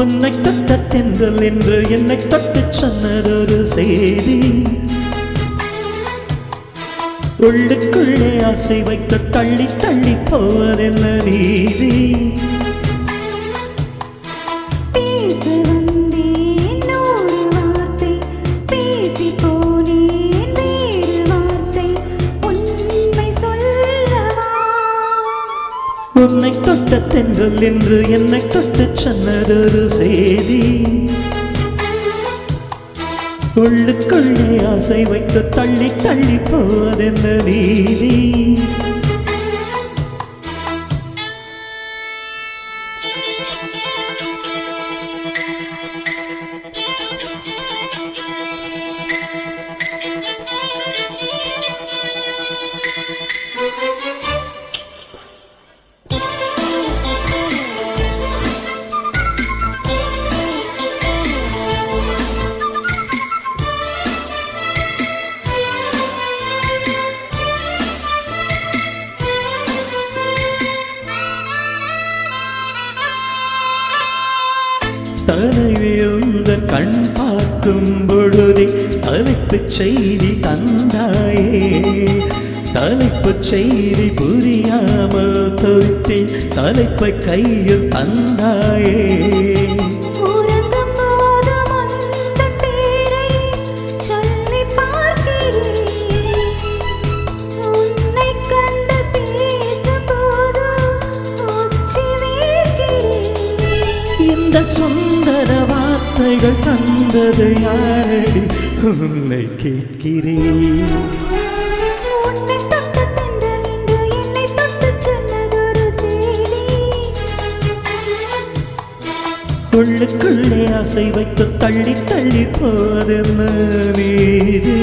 உன்னை தொட்ட தென்றல் என்று என்னை தொட்டு சொன்னதொரு செய்தி, உள்ளுக்குள்ளே ஆசை வைத்து தள்ளி தள்ளி போவதென்ன நீதி. உன்னை தொட்ட தென்றல் என்று என்னை தொட்டு சொன்னதொரு செய்தி, உள்ளுக்குள்ளே ஆசை வைத்து தள்ளி தள்ளி போவதென்ன நீதி. தலைவி உந்தன் கண் பார்க்கும் பொழுதே தலைப்புச் செய்தி தந்தாயே, தலைப்புச் செய்தி புரியாமல் தவித்தேன், தலைப்பை கையில் தந்தாயே. இந்த சுந்தர வார்த்தைகள் தந்தது யாரடி, உன்னை கேட்கிறேன். உள்ளுக்குள்ளே ஆசை வைத்து தள்ளி தள்ளி போவதென்ன நீதி.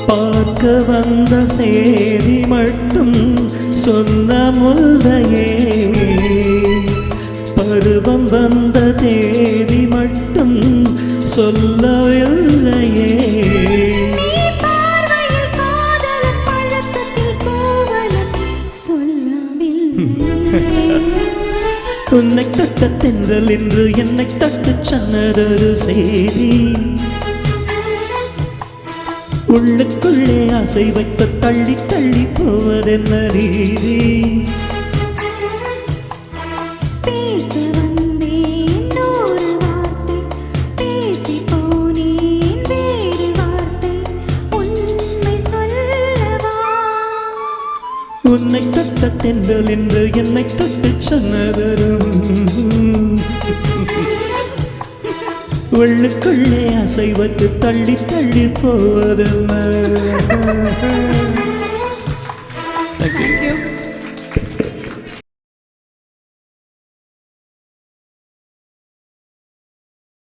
பார்க்க வந்த சேதி மட்டும் சொன்ன முல்லையே, பருவம் வந்த தேதி மட்டும் சொல்லவில்லையே. உன்னை தொட்ட தென்றல் என்று என்னை தொட்டு சொன்னதொரு செய்தி, உள்ளுக்குள்ளே ஆசை வைத்து தள்ளி தள்ளி போவதென்ன நீதி. உன்னை தொட்ட தென்றல் என்று என்னை தொட்டு சொன்னதொரு, உள்ளுக்குள்ளே ஆசை வைத்து தள்ளி தள்ளி போவதென்ன